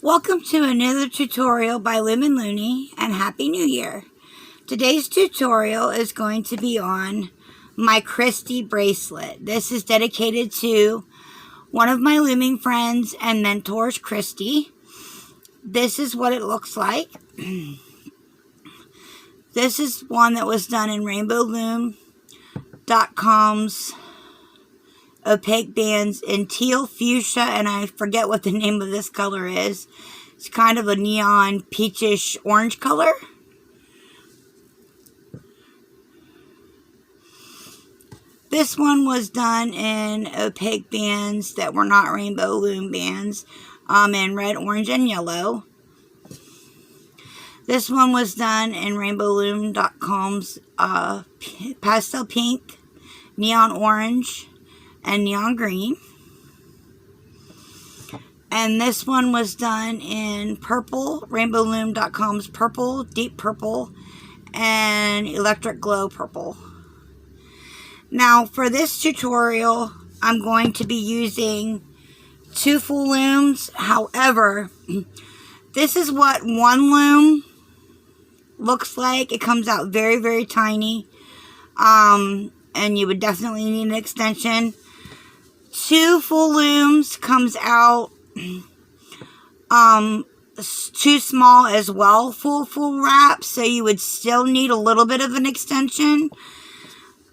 Welcome to another tutorial by Loom and Looney, and Happy New Year. Today's tutorial is going to be on my Cristy bracelet. This is dedicated to one of my looming friends and mentors, Cristy. This is what it looks like. This is one that was done in rainbowloom.com's opaque bands in teal, fuchsia, and I forget what the name of this color is. It's kind of a neon peachish orange color. This one was done in opaque bands that were not rainbow loom bands, in red, orange, and yellow. This one was done in rainbowloom.com's pastel pink, neon orange, and neon green. And this one was done in purple, rainbowloom.com's purple, deep purple, and electric glow purple. Now for this tutorial, I'm going to be using 2 full looms. However, this is what one loom looks like. It comes out very, very tiny. And you would definitely need an extension. 2 full looms comes out too small as well, full wrap, so you would still need a little bit of an extension.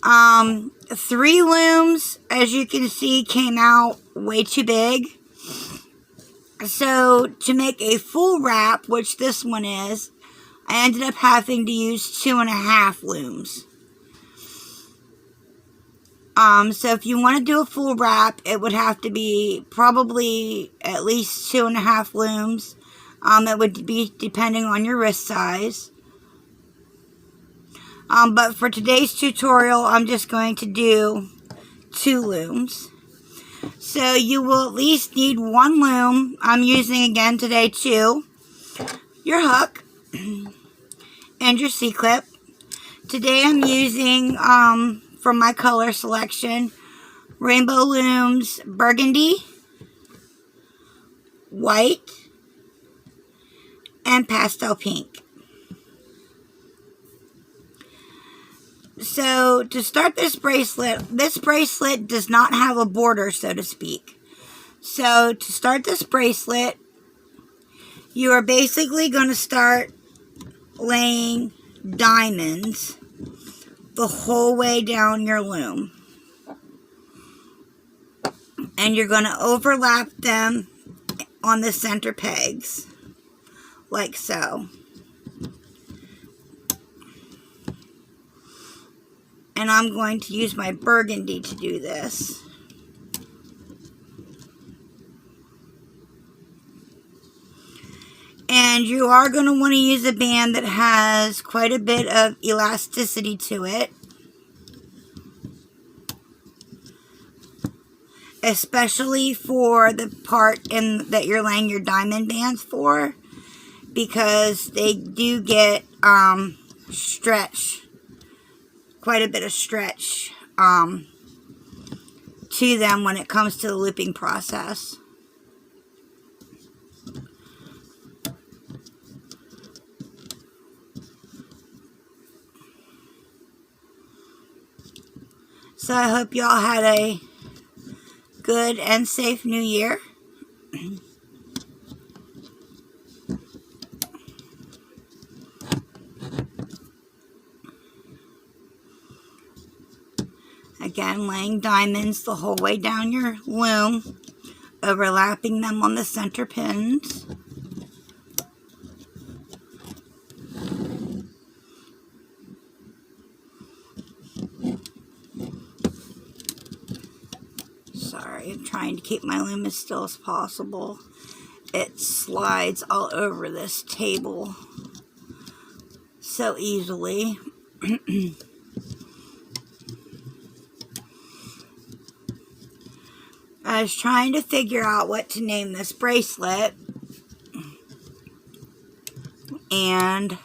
3 looms, as you can see, came out way too big. So to make a full wrap, which this one is, I ended up having to use 2.5 looms. So if you want to do a full wrap, it would have to be probably at least 2.5 looms. It would be depending on your wrist size. But for today's tutorial, I'm just going to do 2 looms. So you will at least need 1 loom. I'm using again today 2. Your hook and your C-clip. Today I'm using from my color selection, Rainbow Looms burgundy, white, and pastel pink. So to start this bracelet does not have a border, so to speak. So to start this bracelet, you are basically going to start laying diamonds the whole way down your loom. And you're going to overlap them on the center pegs, like so. And I'm going to use my burgundy to do this. And you are going to want to use a band that has quite a bit of elasticity to it. Especially for the part that you're laying your diamond bands for. Because they do get stretch. Quite a bit of stretch to them when it comes to the looping process. So I hope y'all had a good and safe New Year. Again, laying diamonds the whole way down your loom, overlapping them on the center pins. Sorry, I'm trying to keep my loom as still as possible. It slides all over this table so easily. I was trying to figure out what to name this bracelet, and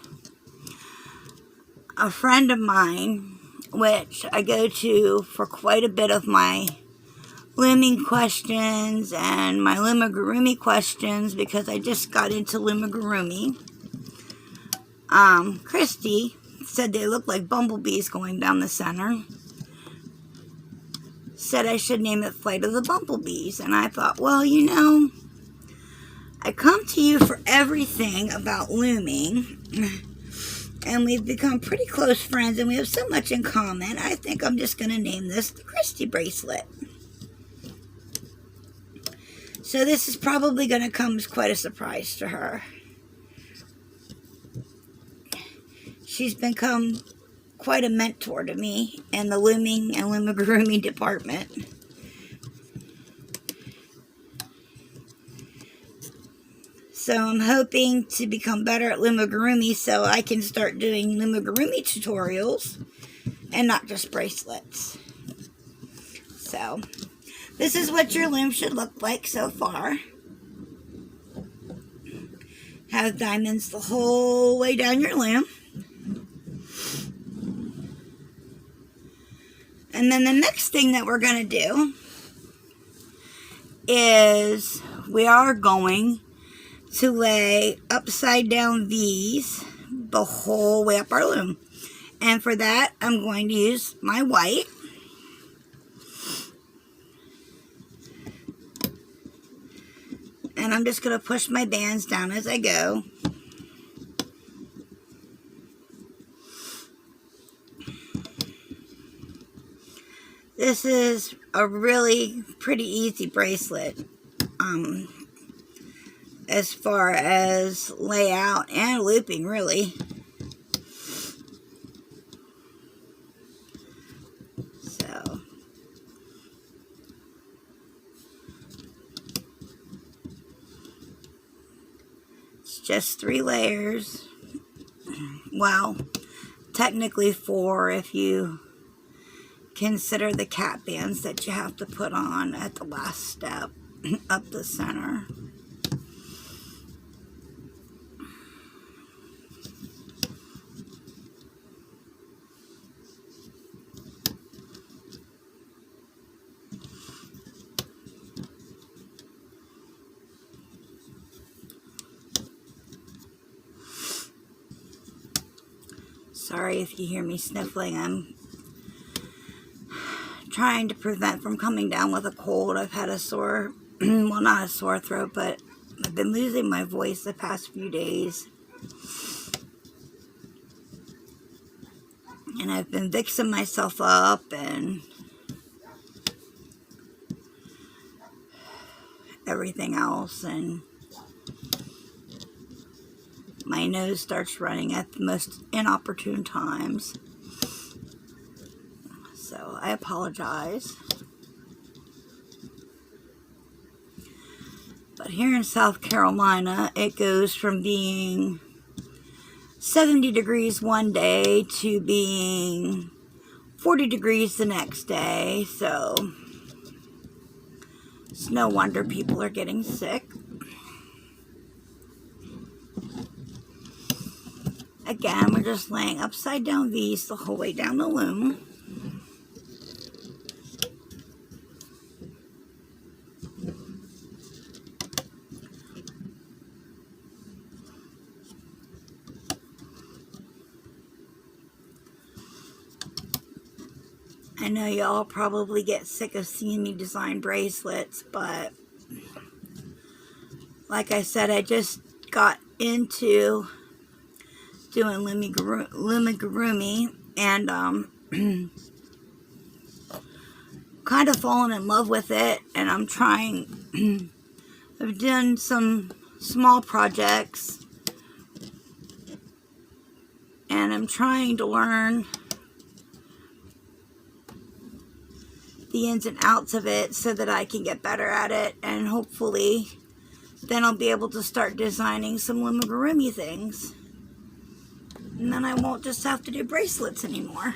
a friend of mine, which I go to for quite a bit of my looming questions and my loomagurumi questions, because I just got into loomagurumi. Cristy said they look like bumblebees going down the center. Said I should name it Flight of the Bumblebees. And I thought, well, you know, I come to you for everything about looming. And we've become pretty close friends and we have so much in common. I think I'm just going to name this the Cristy Bracelet. So this is probably going to come as quite a surprise to her. She's become quite a mentor to me in the looming and loomagurumi department. So I'm hoping to become better at loomagurumi so I can start doing loomagurumi tutorials and not just bracelets. So this is what your loom should look like so far. Have diamonds the whole way down your loom. And then the next thing that we're going to do is we are going to lay upside down V's the whole way up our loom. And for that, I'm going to use my white. And I'm just going to push my bands down as I go. This is a really pretty easy bracelet as far as layout and looping, really. So it's just 3 layers. Well, technically 4 if you consider the cap bands that you have to put on at the last step up the center. Sorry if you hear me sniffling. I'm trying to prevent from coming down with a cold. I've had a sore, well, not a sore throat, but I've been losing my voice the past few days. And I've been fixing myself up and everything else, and my nose starts running at the most inopportune times. So I apologize. But here in South Carolina, it goes from being 70 degrees one day to being 40 degrees the next day. So it's no wonder people are getting sick. Again, we're just laying upside down V's the whole way down the loom. I know y'all probably get sick of seeing me design bracelets, but like I said, I just got into doing loomagurumi and kind of fallen in love with it, and I'm trying I've done some small projects and I'm trying to learn the ins and outs of it so that I can get better at it, and hopefully then I'll be able to start designing some loomagurumi things. And then I won't just have to do bracelets anymore.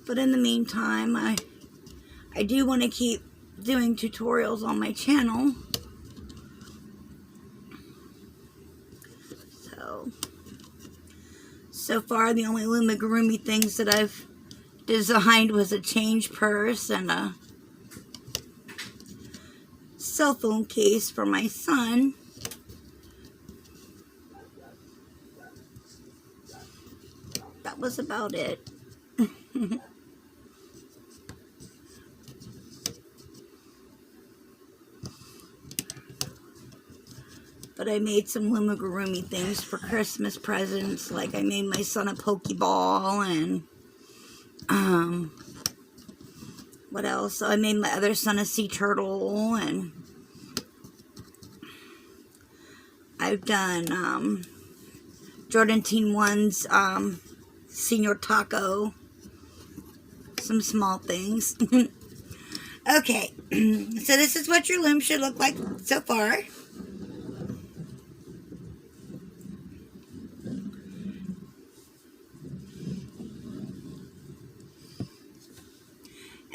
But in the meantime, I do want to keep doing tutorials on my channel. So far the only loomagurumi things that I've designed was a change purse and a cell phone case for my son. That was about it. But I made some lumigurumi things for Christmas presents. Like I made my son a Pokeball and what else? I made my other son a sea turtle, and I've done Jordan Teen One's Senior Taco. Some small things. Okay, so this is what your loom should look like so far.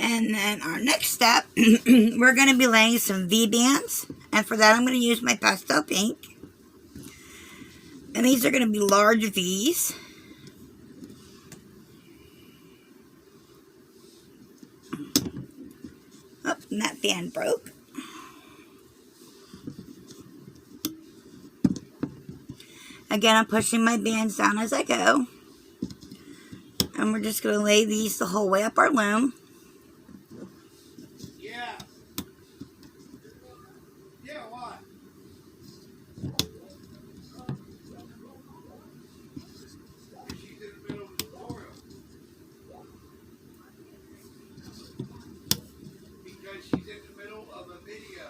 And then our next step, we're going to be laying some V-bands. And for that, I'm going to use my pastel pink. And these are going to be large V's. Oh, and that band broke. Again, I'm pushing my bands down as I go. And we're just going to lay these the whole way up our loom. Yeah. Yeah, what? She's in the middle of the tutorial. Because she's in the middle of a video.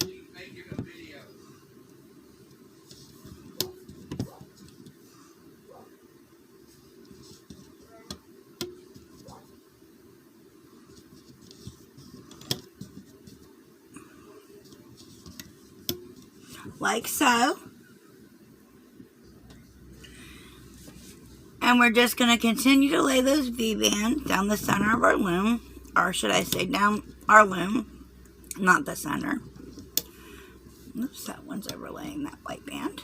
She's making a video. Like so. And we're just going to continue to lay those V-bands down the center of our loom. Or should I say down our loom, not the center. Oops, that one's overlaying that white band.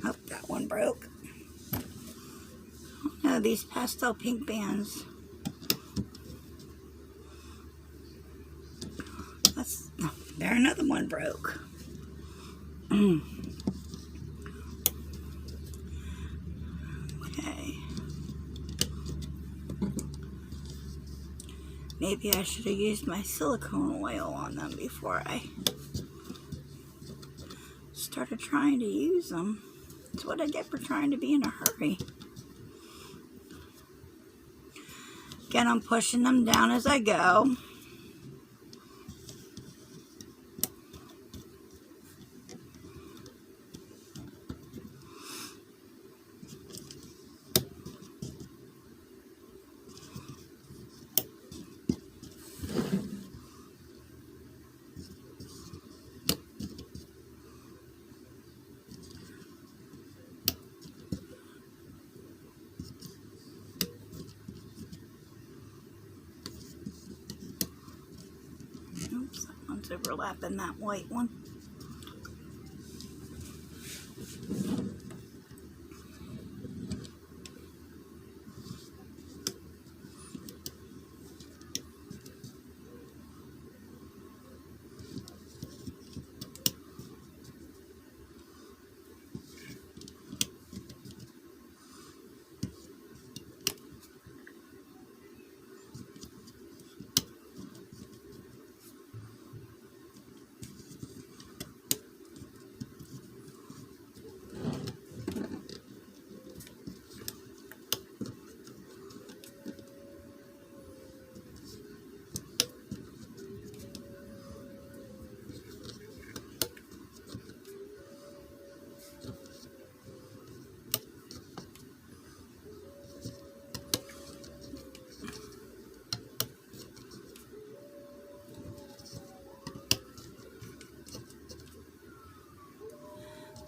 Oh, that one broke. Oh, these pastel pink bands. There, another one broke. Okay. Maybe I should have used my silicone oil on them before I started trying to use them. That's what I get for trying to be in a hurry. Again, I'm pushing them down as I go. Oops, that one's overlapping that white one.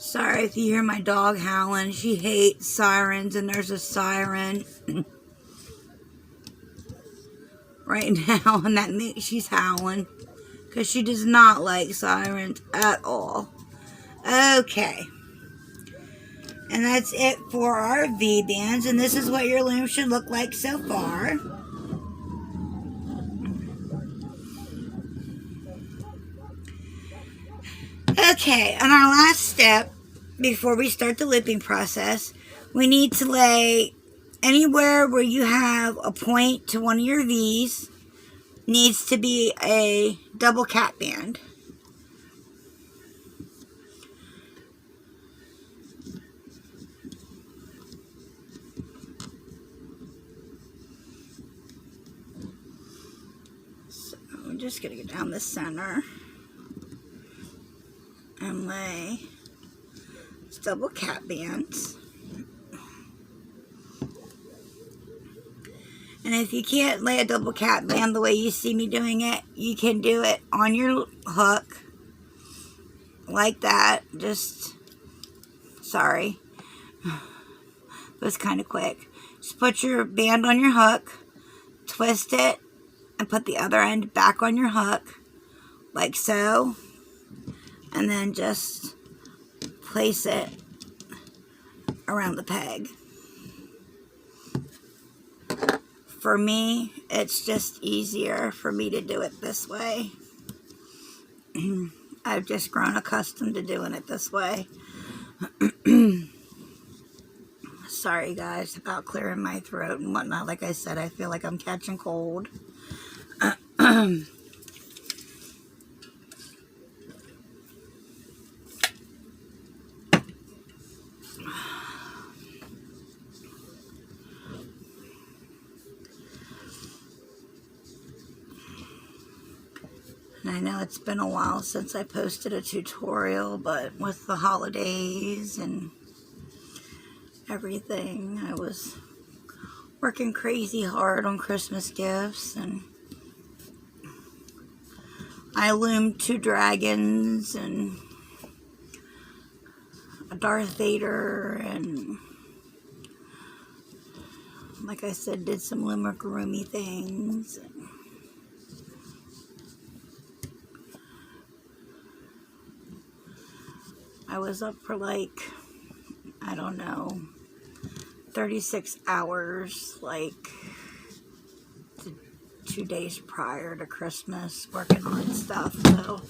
Sorry if you hear my dog howling. She hates sirens, and there's a siren right now, and that means she's howling because she does not like sirens at all. Okay. And that's it for our V-bands, and this is what your loom should look like so far. Okay, and our last step before we start the looping process, we need to lay anywhere where you have a point to one of your V's needs to be a double cap band. So I'm just going to go down the center and lay double cap bands. And if you can't lay a double cap band the way you see me doing it, you can do it on your hook like that. Just, sorry, it was kind of quick. Just put your band on your hook, twist it, and put the other end back on your hook like so, and then just place it around the peg. For me, it's just easier for me to do it this way. I've just grown accustomed to doing it this way. Sorry guys about clearing my throat and whatnot. Like I said, I feel like I'm catching cold. And I know it's been a while since I posted a tutorial, but with the holidays and everything, I was working crazy hard on Christmas gifts, and I loomed 2 dragons and a Darth Vader, and like I said, did some Lumagurumi things. And I was up for like, I don't know, 36 hours, like 2 days prior to Christmas, working on stuff. So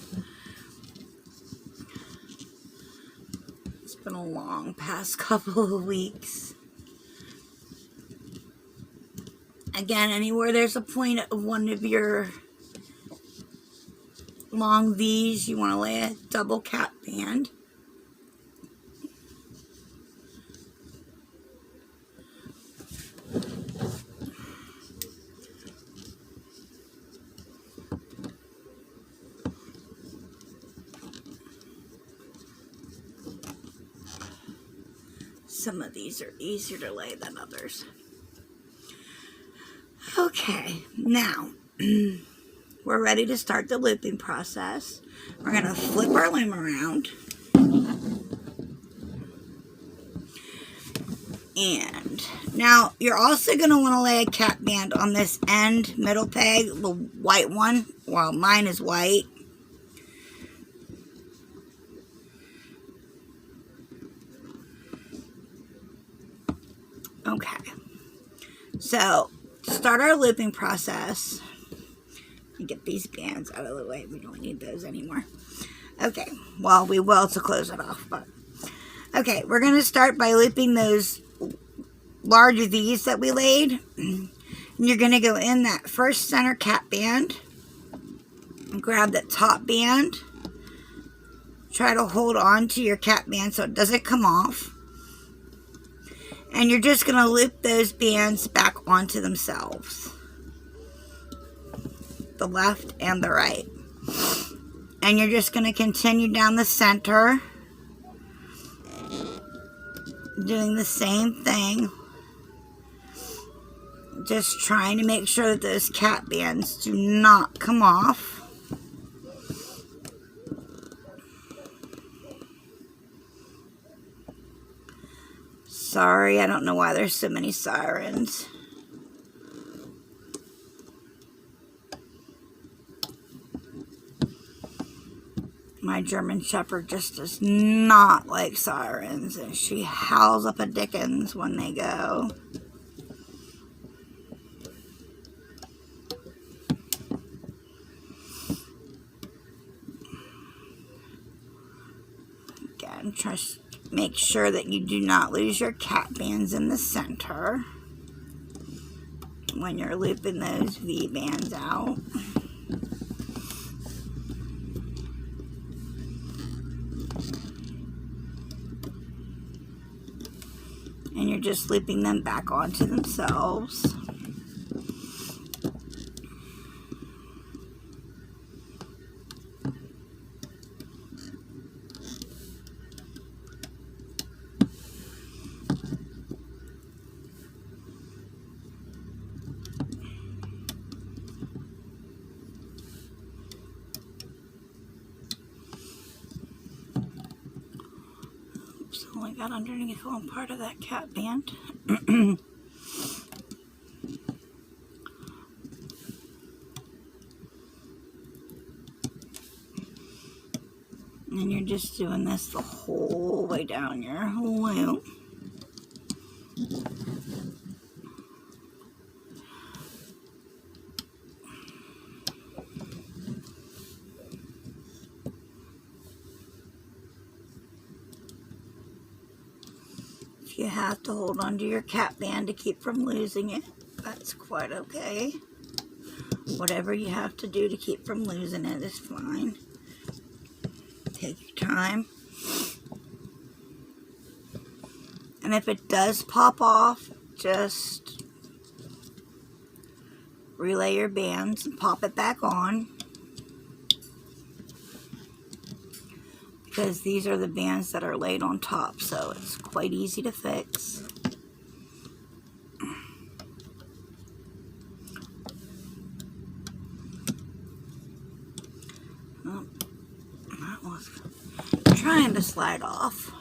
it's been a long past couple of weeks. Again, anywhere there's a point of one of your long V's, you want to lay a double cap band. Some of these are easier to lay than others. Okay, now we're ready to start the looping process. We're going to flip our loom around. And now you're also going to want to lay a cap band on this end middle peg, the white one. Well, mine is white. Okay, so to start our looping process, get these bands out of the way. We don't need those anymore. Okay, well, we will to close it off, but okay, we're going to start by looping those large V's that we laid. And you're going to go in that first center cap band and grab that top band. Try to hold on to your cap band so it doesn't come off. And you're just going to loop those bands back onto themselves. The left and the right. And you're just going to continue down the center, doing the same thing. Just trying to make sure that those cap bands do not come off. Sorry, I don't know why there's so many sirens. My German Shepherd just does not like sirens, and she howls up a dickens when they go. Again, just make sure that you do not lose your cat bands in the center when you're looping those V bands out. And you're just looping them back onto themselves. Only got underneath one part of that cat band. And you're just doing this the whole way down your loom. You have to hold onto your cat band to keep from losing it. That's quite okay. Whatever you have to do to keep from losing it is fine. Take your time. And if it does pop off, just relay your bands and pop it back on. Because these are the bands that are laid on top, so it's quite easy to fix. Oh, that was trying to slide off.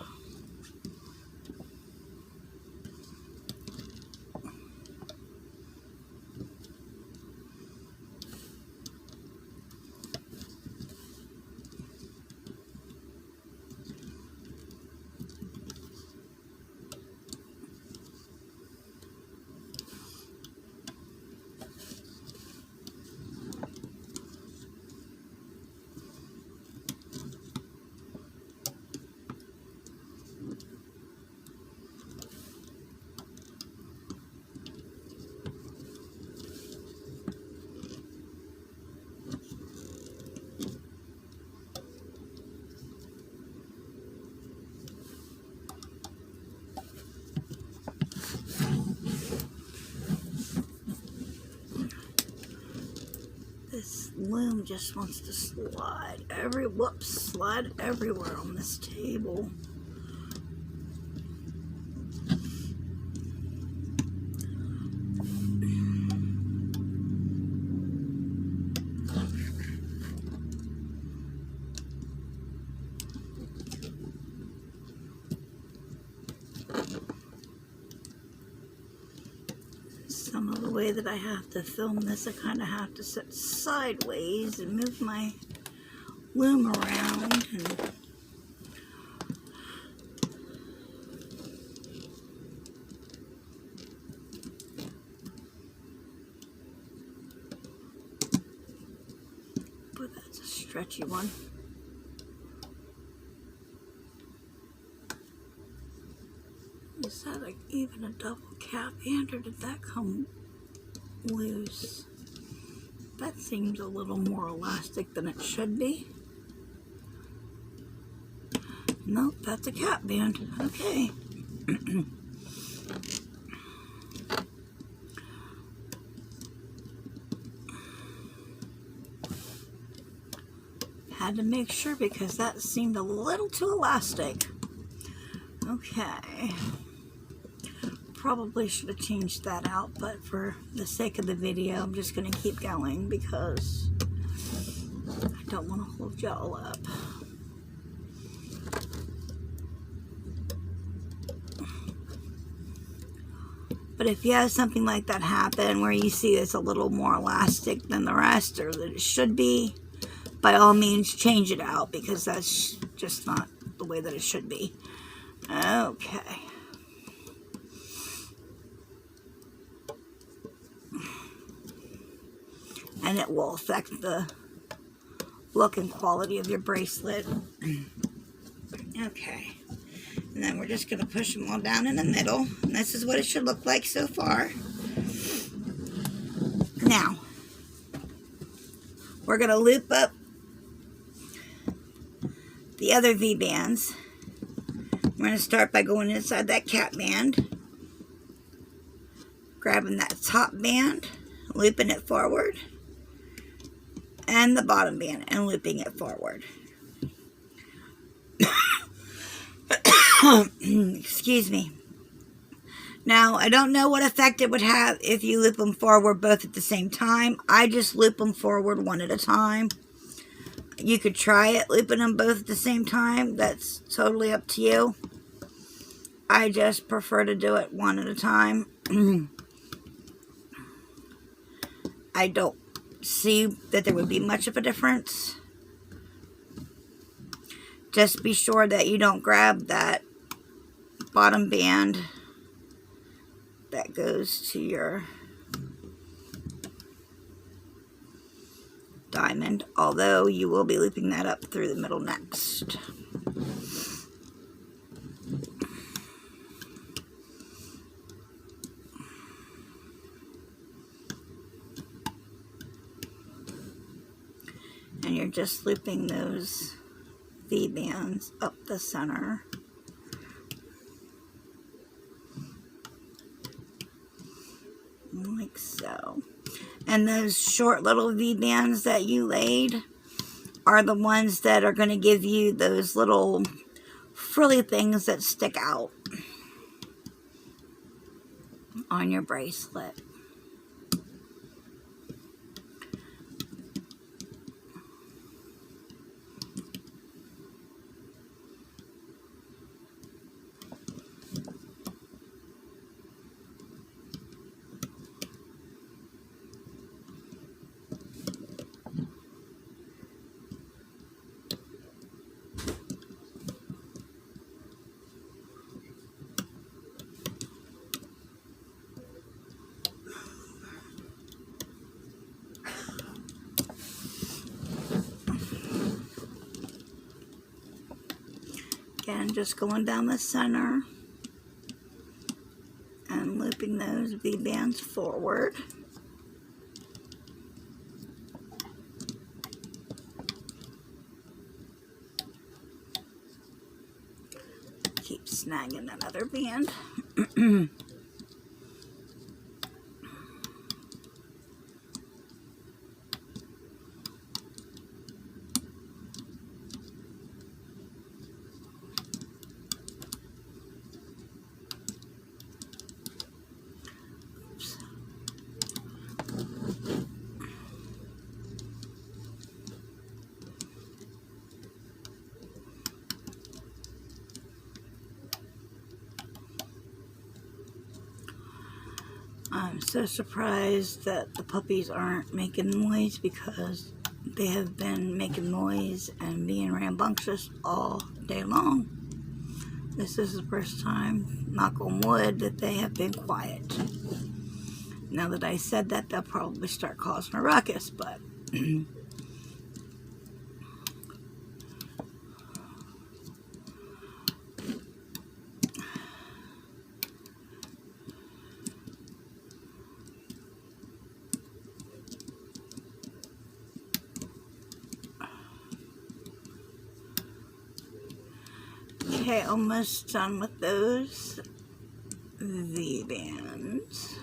This loom just wants to slide everywhere on this table. Some of the way that I have to film this, I kind of have to sit sideways and move my loom around. But that's a stretchy one. Is that like even a double cap band, or did that come loose? That seems a little more elastic than it should be. Nope, that's a cap band. Okay. Had to make sure because that seemed a little too elastic. Okay. Probably should have changed that out, but for the sake of the video, I'm just going to keep going because I don't want to hold y'all up. But if you have something like that happen where you see it's a little more elastic than the rest, or that it should be, by all means change it out, because that's just not the way that it should be. Okay. And it will affect the look and quality of your bracelet. Okay. And then we're just going to push them all down in the middle. And this is what it should look like so far. Now, we're going to loop up the other V-bands. We're going to start by going inside that cap band, grabbing that top band, looping it forward, and the bottom band, and looping it forward. Excuse me. Now, I don't know what effect it would have if you loop them forward both at the same time. I just loop them forward one at a time. You could try it looping them both at the same time. That's totally up to you. I just prefer to do it one at a time. I don't see that there would be much of a difference. Just be sure that you don't grab that bottom band that goes to your diamond, although you will be looping that up through the middle next. And you're just looping those V-bands up the center. Like so. And those short little V-bands that you laid are the ones that are going to give you those little frilly things that stick out on your bracelet. Again, just going down the center and looping those V-bands forward. Keep snagging that other band. I'm so surprised that the puppies aren't making noise, because they have been making noise and being rambunctious all day long. This is the first time, knock on wood, that they have been quiet. Now that I said that, they'll probably start causing a ruckus, but okay, almost done with those V-bands.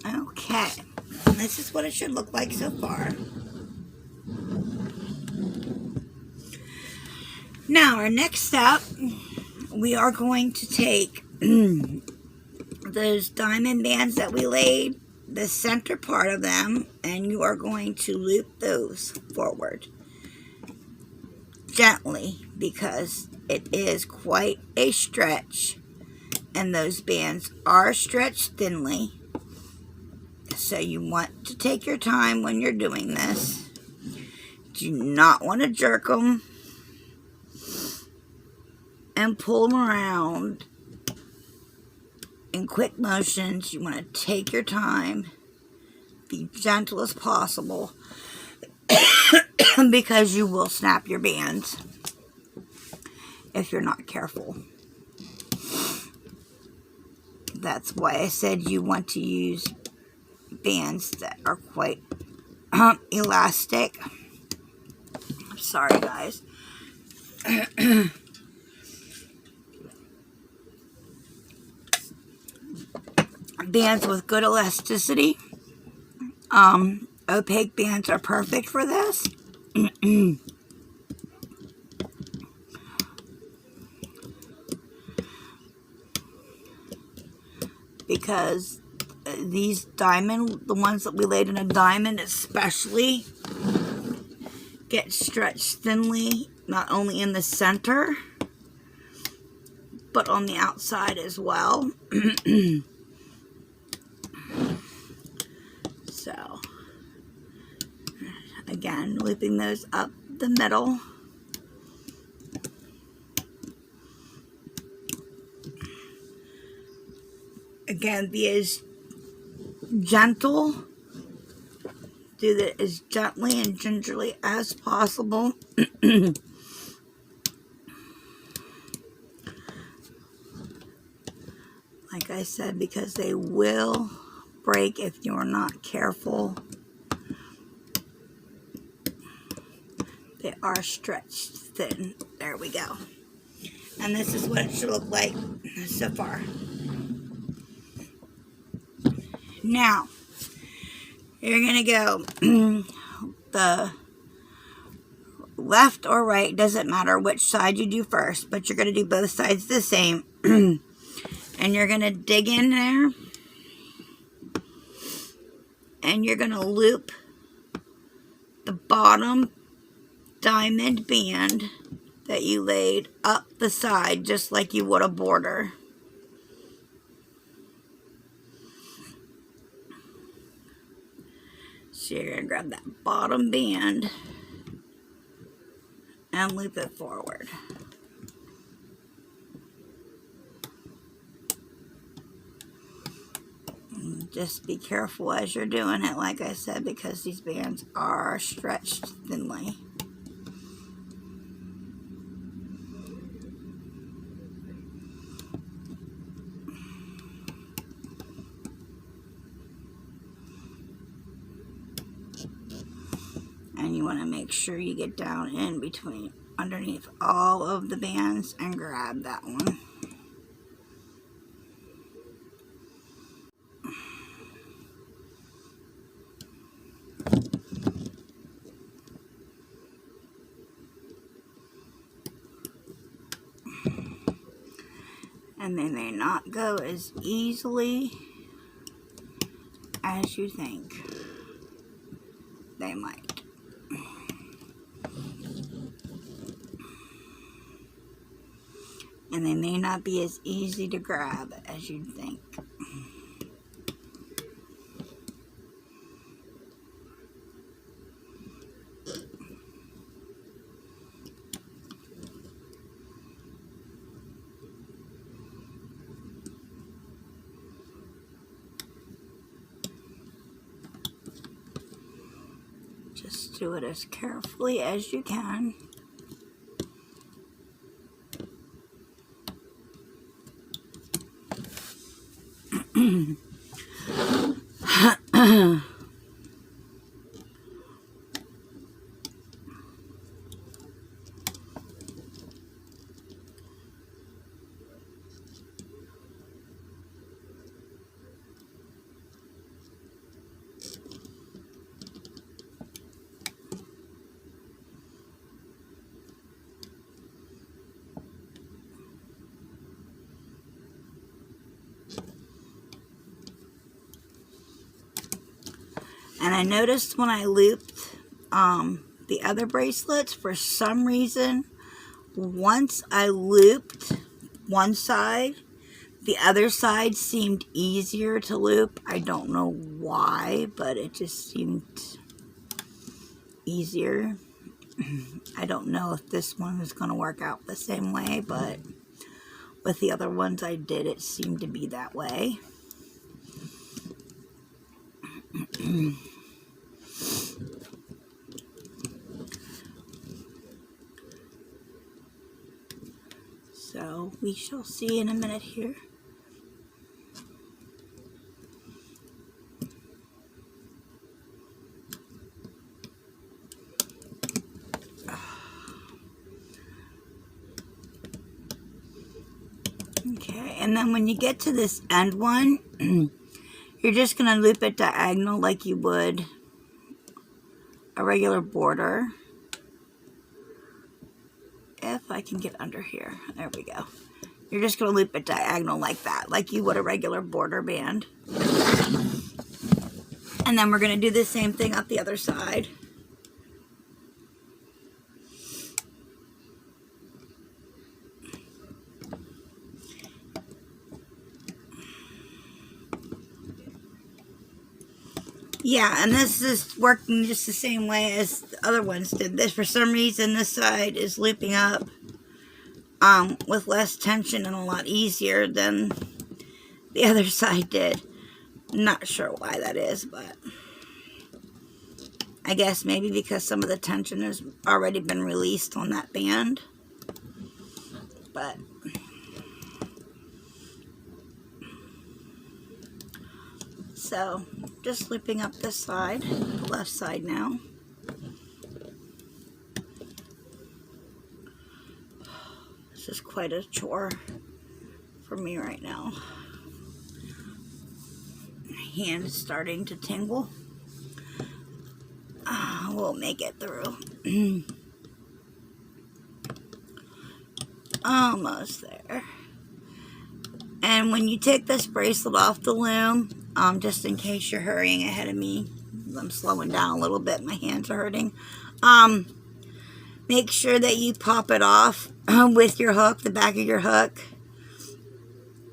Okay, this is what it should look like so far. Now, our next step, we are going to take those diamond bands that we laid the center part of them, and you are going to loop those forward gently, because it is quite a stretch, and those bands are stretched thinly. So you want to take your time when you're doing this. Do not want to jerk them and pull them around in quick motions. You want to take your time, be gentle as possible, because you will snap your bands if you're not careful. That's why I said you want to use bands that are quite elastic. Sorry, guys. Bands with good elasticity. Opaque bands are perfect for this. Because these diamond, the ones that we laid in a diamond especially, get stretched thinly, not only in the center, but on the outside as well. So, again, looping those up the middle. Again, be as gentle. Do that as gently and gingerly as possible. Like I said, because they will break if you're not careful. They are stretched thin. There we go. And this is what it should look like so far. Now, you're going to go the left or right, doesn't matter which side you do first, but you're going to do both sides the same. And you're going to dig in there, and you're going to loop the bottom diamond band that you laid up the side, just like you would a border. So you're going to grab that bottom band and loop it forward. And just be careful as you're doing it, like I said, because these bands are stretched thinly. And you want to make sure you get down in between, underneath all of the bands, and grab that one. And they may not go as easily as you think they might. And they may not be as easy to grab as you'd think. Just do it as carefully as you can. And I noticed when I looped the other bracelets, for some reason, once I looped one side, the other side seemed easier to loop. I don't know why, but it just seemed easier. I don't know if this one is going to work out the same way, but with the other ones I did, it seemed to be that way. So we shall see in a minute here. Okay, and then when you get to this end one, you're just going to loop it diagonal like you would a regular border. If I can get under here. There we go. You're just going to loop it diagonal like that, like you would a regular border band. And then we're going to do the same thing up the other side. Yeah, and this is working just the same way as the other ones did. This, for some reason, this side is looping up with less tension and a lot easier than the other side did. Not sure why that is, but I guess maybe because some of the tension has already been released on that band. But so just looping up this side, the left side now. This is quite a chore for me right now. My hand is starting to tingle. We'll make it through. Almost there. And when you take this bracelet off the loom, just in case you're hurrying ahead of me, I'm slowing down a little bit, my hands are hurting. Make sure that you pop it off with your hook, the back of your hook.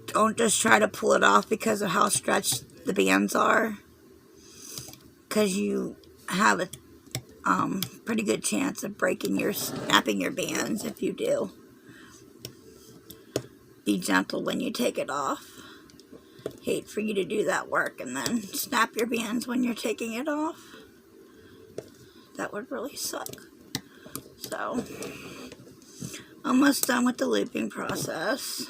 Don't just try to pull it off because of how stretched the bands are, because you have a pretty good chance of snapping your bands if you do. Be gentle when you take it off. Hate for you to do that work and then snap your bands when you're taking it off. That would really suck. So, almost done with the looping process.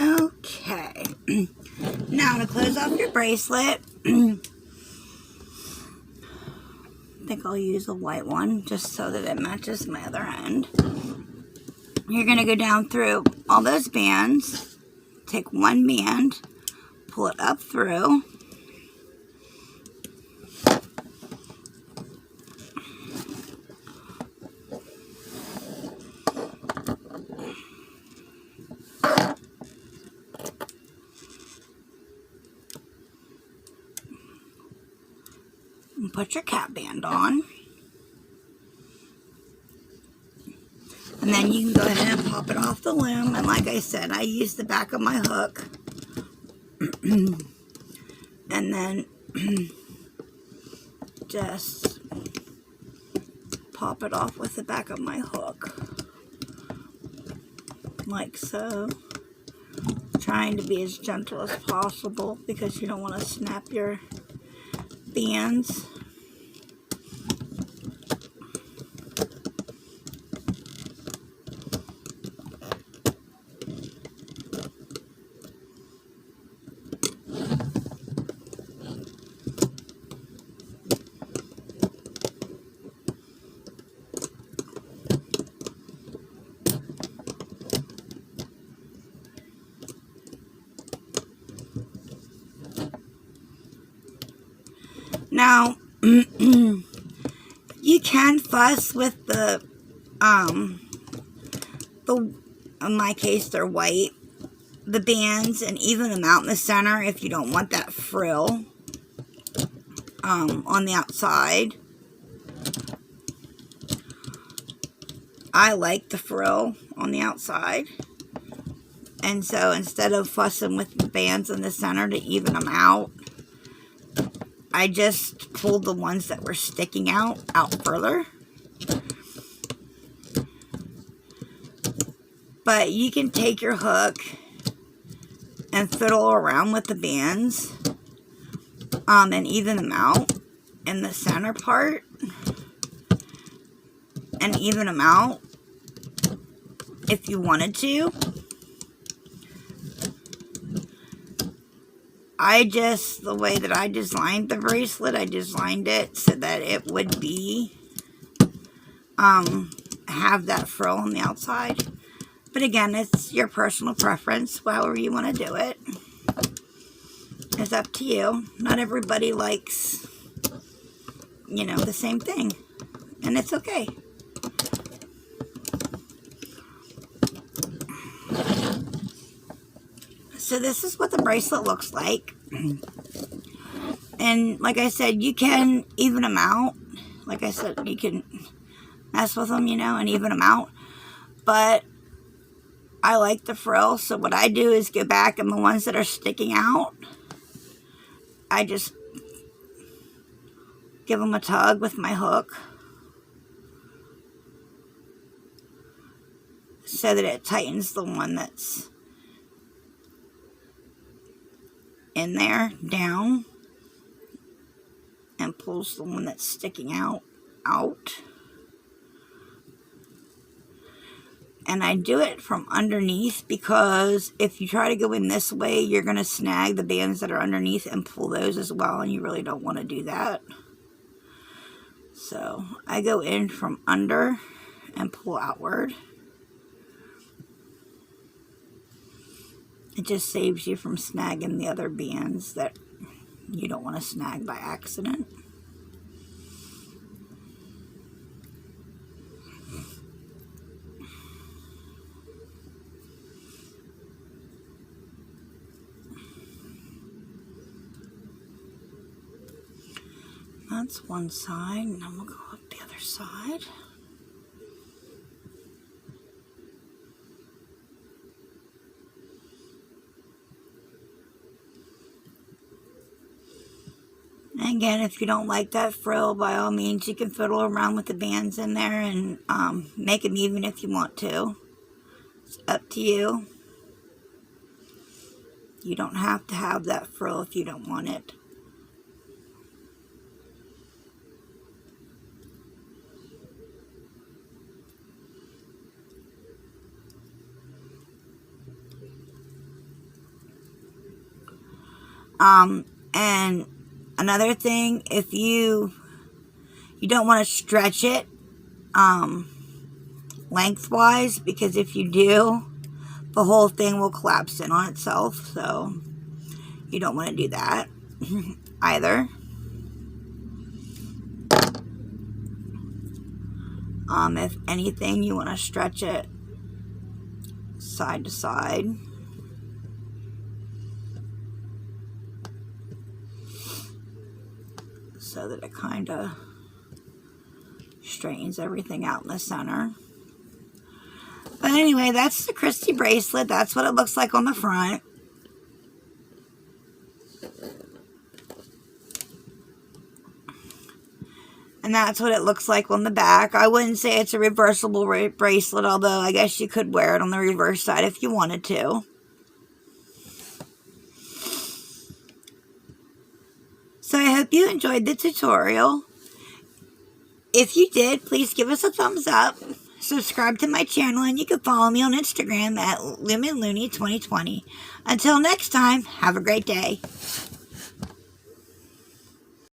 Okay, now to close off your bracelet, I think I'll use a white one just so that it matches my other end. You're going to go down through all those bands, take one band, pull it up through, and put your cap band on. And then you can go ahead and pop it off the loom. And like I said, I use the back of my hook. And then just pop it off with the back of my hook. Like so. Trying to be as gentle as possible because you don't want to snap your bands. Now, you can fuss with the, in my case, they're white, the bands, and even them out in the center if you don't want that frill, on the outside. I like the frill on the outside. And so instead of fussing with the bands in the center to even them out, I just pulled the ones that were sticking out further. But you can take your hook and fiddle around with the bands, and even them out in the center part, and even them out if you wanted to. The way that I designed the bracelet, I designed it so that it would be, have that frill on the outside. But again, it's your personal preference, however you want to do it. It's up to you. Not everybody likes, the same thing. And it's okay. So this is what the bracelet looks like. And like I said, you can even them out. Like I said, you can mess with them, and even them out. But I like the frill, so what I do is go back, and the ones that are sticking out, I just give them a tug with my hook so that it tightens the one that's in there down and pulls the one that's sticking out. And I do it from underneath because if you try to go in this way, you're going to snag the bands that are underneath and pull those as well, and you really don't want to do that. So I go in from under and pull outward. It just saves you from snagging the other bands that you don't want to snag by accident. That's one side, and then we'll go up the other side. And again, if you don't like that frill, by all means, you can fiddle around with the bands in there and make them even if you want to. It's up to you. You don't have to have that frill if you don't want it. And another thing, if you don't want to stretch it lengthwise, because if you do, the whole thing will collapse in on itself, so you don't want to do that either. If anything, you want to stretch it side to side. So that it kind of straightens everything out in the center. But anyway, that's the Cristy bracelet. That's what it looks like on the front. And that's what it looks like on the back. I wouldn't say it's a reversible bracelet, although I guess you could wear it on the reverse side if you wanted to. So I hope you enjoyed the tutorial. If you did, please give us a thumbs up. Subscribe to my channel, and you can follow me on Instagram at LoomandLooney2020. Until next time, have a great day.